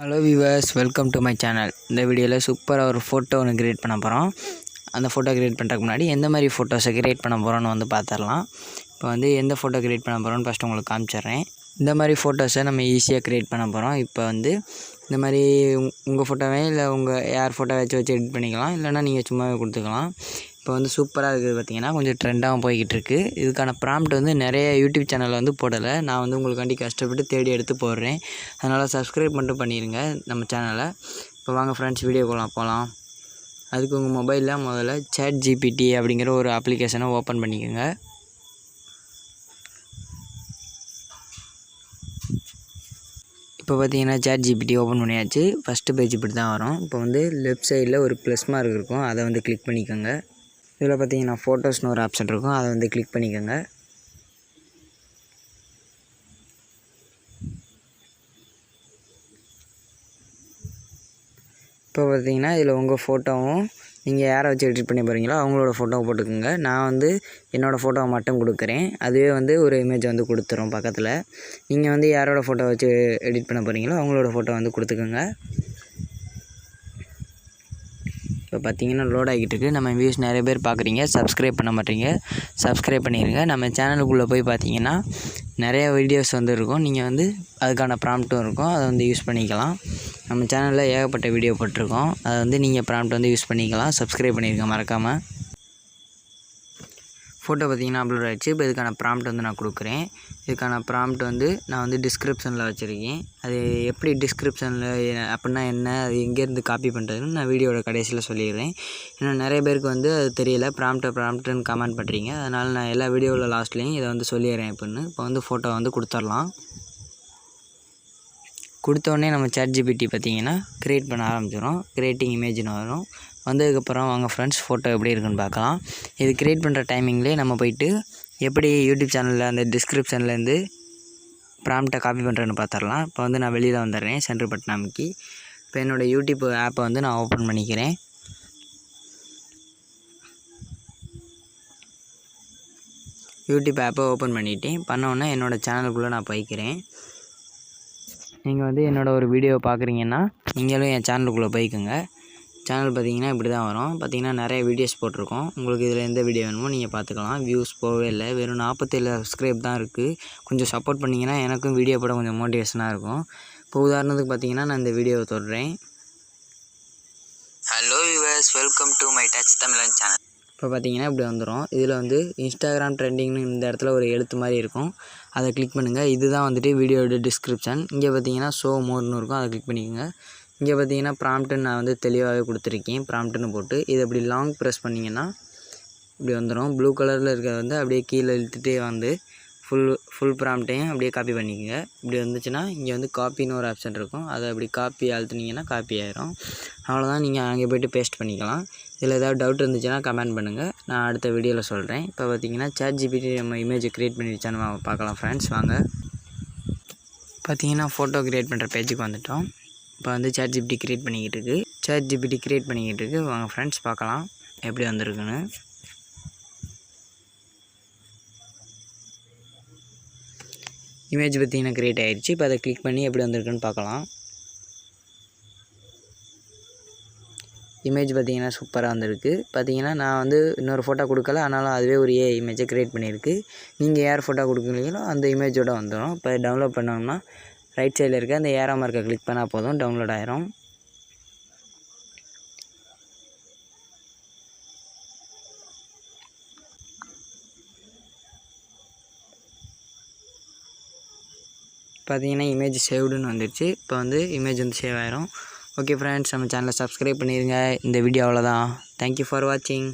Hello viewers, welcome to my channel. இந்த வீடியோவில் சூப்பராக ஒரு ஃபோட்டோ ஒன்று கிரியேட் பண்ண போகிறோம். அந்த ஃபோட்டோ கிரியேட் பண்ணுறதுக்கு முன்னாடி எந்த மாதிரி ஃபோட்டோஸை கிரியேட் பண்ண போகிறோன்னு பார்த்துடலாம். இப்போ எந்த ஃபோட்டோ கிரியேட் பண்ண போகிறோன்னு ஃபஸ்ட்டு உங்களுக்கு காமிச்சிட்றேன். இந்த மாதிரி ஃபோட்டோஸை நம்ம ஈஸியாக கிரியேட் பண்ண போகிறோம். இப்போ இந்த மாதிரி உங்கள் ஃபோட்டோவே இல்லை உங்கள் யார் ஃபோட்டோ வச்சு எடிட் பண்ணிக்கலாம், இல்லைனா நீங்கள் சும்மாவே கொடுத்துக்கலாம். இப்போ சூப்பராக இருக்குது. பார்த்திங்கன்னா கொஞ்சம் ட்ரெண்டாகவும் போய்கிட்டு இருக்குது. இதுக்கான ப்ராம்ப்ட் நிறைய யூடியூப் சேனலில் போடலை. நான் உங்களுக்காண்டி கஷ்டப்பட்டு தேடி எடுத்து போடுறேன். அதனால் சப்ஸ்கிரைப் மட்டும் பண்ணிடுங்க நம்ம சேனலை. இப்போ வாங்க ஃப்ரெண்ட்ஸ், வீடியோக்குள்ளே போகலாம். அதுக்கு உங்கள் மொபைலில் முதல்ல ChatGPT அப்படிங்கிற ஒரு அப்ளிகேஷனை ஓப்பன் பண்ணிக்கோங்க. இப்போ பார்த்தீங்கன்னா ChatGPT ஓப்பன் பண்ணியாச்சு. ஃபஸ்ட்டு பேஜ் இப்படி தான் வரும். இப்போ லெஃப்ட் சைடில் ஒரு ப்ளஸ் மார்க் இருக்கும், அதை கிளிக் பண்ணிக்கோங்க. இதில் பார்த்தீங்கன்னா ஃபோட்டோஸ்னு ஒரு ஆப்ஷன் இருக்கும், அதை கிளிக் பண்ணிக்கோங்க. இப்போ பார்த்தீங்கன்னா இதில் உங்கள் ஃபோட்டோவும் நீங்கள் யாரை வச்சு எடிட் பண்ணி போகிறீங்களோ அவங்களோட ஃபோட்டோவை போட்டுக்கோங்க. நான் என்னோடய ஃபோட்டோவை மட்டும் கொடுக்குறேன். அதுவே ஒரு இமேஜ் கொடுத்துரும் பக்கத்தில். நீங்கள் யாரோட ஃபோட்டோ வச்சு எடிட் பண்ண போகிறீங்களோ அவங்களோட ஃபோட்டோ கொடுத்துக்கோங்க. இப்போ பார்த்தீங்கன்னா லோட் ஆகிட்டு இருக்குது. நம்ம வியூஸ் நிறைய பேர் பார்க்குறீங்க, சப்ஸ்கிரைப் பண்ண மாட்டீங்க. சப்ஸ்கிரைப் பண்ணிடுங்க. நம்ம சேனலுக்குள்ளே போய் பார்த்தீங்கன்னா நிறைய வீடியோஸ் இருக்கும். நீங்கள் அதுக்கான ப்ராம்ப்ட்டும் இருக்கும், அதை யூஸ் பண்ணிக்கலாம். நம்ம சேனலில் ஏகப்பட்ட வீடியோ போட்டிருக்கோம். அதை நீங்கள் ப்ராம்ப்ட் யூஸ் பண்ணிக்கலாம். சப்ஸ்கிரைப் பண்ணிடுங்க மறக்காமல். ஃபோட்டோ பார்த்தீங்கன்னா அப்லோட் ஆகிடுச்சு. இப்போ இதுக்கான ப்ராம்ப்ட் நான் கொடுக்குறேன். இதுக்கான ப்ராம்ப்ட் நான் டிஸ்கிரிப்ஷனில் வச்சுருக்கேன். அது எப்படி டிஸ்கிரிப்ஷனில் அப்படின்னா என்ன, அது எங்கேருந்து காப்பி பண்ணுறதுன்னு நான் வீடியோட கடைசியில் சொல்லிடுறேன். ஏன்னா நிறைய பேருக்கு அது தெரியல. ப்ராம்ப்ட்டுன்னு கமெண்ட் பண்ணுறீங்க. அதனால் நான் எல்லா வீடியோவில் லாஸ்ட்லேயும் இதை சொல்லிடுறேன். இப்போ ஃபோட்டோ கொடுத்துடலாம். கொடுத்தோடனே நம்ம ChatGPT பார்த்திங்கன்னா க்ரியேட் பண்ண ஆரம்பிச்சிடும். க்ரியேட்டிங் இமேஜ்னு வரும். வந்ததுக்கப்புறம் வாங்க ஃப்ரெண்ட்ஸ், ஃபோட்டோ எப்படி இருக்குன்னு பார்க்கலாம். இது க்ரியேட் பண்ணுற டைமிங்லேயே நம்ம போயிட்டு எப்படி யூடியூப் சேனலில் அந்த டிஸ்கிரிப்ஷன்லேருந்து ப்ராம்ப்டை காப்பி பண்ணுறேன்னு பார்த்துடலாம். இப்போ நான் வெளியில் வந்துடுறேன் சென்டர் பட்டன் அமைக்கி. இப்போ என்னோடய யூடியூப் ஆப்பை நான் ஓப்பன் பண்ணிக்கிறேன். யூடியூப் ஆப்பை ஓப்பன் பண்ணிவிட்டேன். பண்ணோன்னே என்னோடய சேனலுக்குள்ளே நான் போய்க்கிறேன். நீங்கள் என்னோடய ஒரு வீடியோ பார்க்குறீங்கன்னா நீங்களும் என் சேனலுக்குள்ளே போய்க்குங்க. சேனல் பார்த்திங்கன்னா இப்படி தான் வரும். பார்த்திங்கன்னா நிறைய வீடியோஸ் போட்டிருக்கோம். உங்களுக்கு இதில் எந்த வீடியோ வேணுமோ நீங்கள் பார்த்துக்கலாம். வியூஸ் போகவே இல்லை, வெறும் 47 சப்ஸ்கிரைப் தான் இருக்குது. கொஞ்சம் சப்போர்ட் பண்ணிங்கன்னா எனக்கும் வீடியோ போட கொஞ்சம் மோட்டிவேஷனாக இருக்கும். இப்போ உதாரணத்துக்கு பார்த்திங்கன்னா நான் இந்த வீடியோவை தொடுறேன். Hello viewers, welcome to my touch Tamizhan channel. இப்போ பார்த்தீங்கன்னா இப்படி வந்துடும். இதில் இன்ஸ்டாகிராம் ட்ரெண்டிங்னு இந்த இடத்துல ஒரு எழுத்து மாதிரி இருக்கும், அதை கிளிக் பண்ணுங்கள். இதுதான் வீடியோட டிஸ்கிரிப்ஷன். இங்கே பார்த்தீங்கன்னா ஷோ மோர்னு இருக்கும், அதை கிளிக் பண்ணிக்கோங்க. இங்கே பார்த்தீங்கன்னா ப்ராம்ப்ட்டுன்னு நான் தெளிவாகவே கொடுத்துருக்கேன். ப்ராம்ப்ட்டுன்னு போட்டு இது அப்படி லாங் ப்ரெஸ் பண்ணிங்கன்னா இப்படி வந்துடும். ப்ளூ கலரில் இருக்கிறது அப்படியே கீழே இழுத்துகிட்டே ஃபுல் ப்ராம்ப்டையும் அப்படியே காப்பி பண்ணிக்கோங்க. இப்படி வந்துச்சுன்னா இங்கே காப்பின்னு ஒரு ஆப்ஷன் இருக்கும், அதை அப்படி காப்பி அழுத்துனீங்கன்னா காப்பி ஆயிரும். அவ்வளோதான், நீங்கள் அங்கே போய்ட்டு பேஸ்ட் பண்ணிக்கலாம். இதில் ஏதாவது டவுட் இருந்துச்சுன்னா கமெண்ட் பண்ணுங்கள், நான் அடுத்த வீடியோவில் சொல்கிறேன். இப்போ பார்த்தீங்கன்னா ChatGPT நம்ம இமேஜை க்ரியேட் பண்ணிடுச்சான்னு பார்க்கலாம் ஃப்ரெண்ட்ஸ். வாங்க. பார்த்தீங்கன்னா ஃபோட்டோ க்ரியேட் பண்ணுற பேஜுக்கு வந்துவிட்டோம். இப்போ ChatGPT க்ரியேட் பண்ணிக்கிட்டு இருக்குது. வாங்க ஃப்ரெண்ட்ஸ் பார்க்கலாம் எப்படி வந்திருக்குன்னு. இமேஜ் பார்த்தீங்கன்னா க்ரியேட் ஆகிடுச்சு. இப்போ அதை கிளிக் பண்ணி எப்படி வந்திருக்குன்னு பார்க்கலாம். இமேஜ் பார்த்திங்கன்னா சூப்பராக வந்திருக்கு. பார்த்திங்கன்னா நான் இன்னொரு ஃபோட்டோ கொடுக்கல, ஆனாலும் அதுவே ஒரு இமேஜை க்ரியேட் பண்ணியிருக்கு. நீங்கள் யார் ஃபோட்டோ கொடுக்குறீங்களோ அந்த இமேஜோடு வந்துடும். இப்போ டவுன்லோட் பண்ணோம்னா ரைட் சைடில் இருக்க அந்த ஏரோ மார்க்கை கிளிக் பண்ணால் போதும், டவுன்லோட் ஆயிரும். பார்த்தீங்கன்னா இமேஜ் சேவ்டுன்னு வந்துடுச்சு. இப்போ இமேஜ் சேவ் ஆயிரும். ஓகே ஃப்ரெண்ட்ஸ், நம்ம சேனலை சப்ஸ்கிரைப் பண்ணிடுங்க. இந்த வீடியோ அவ்வளோதான். தேங்க்யூ ஃபார் வாட்சிங்.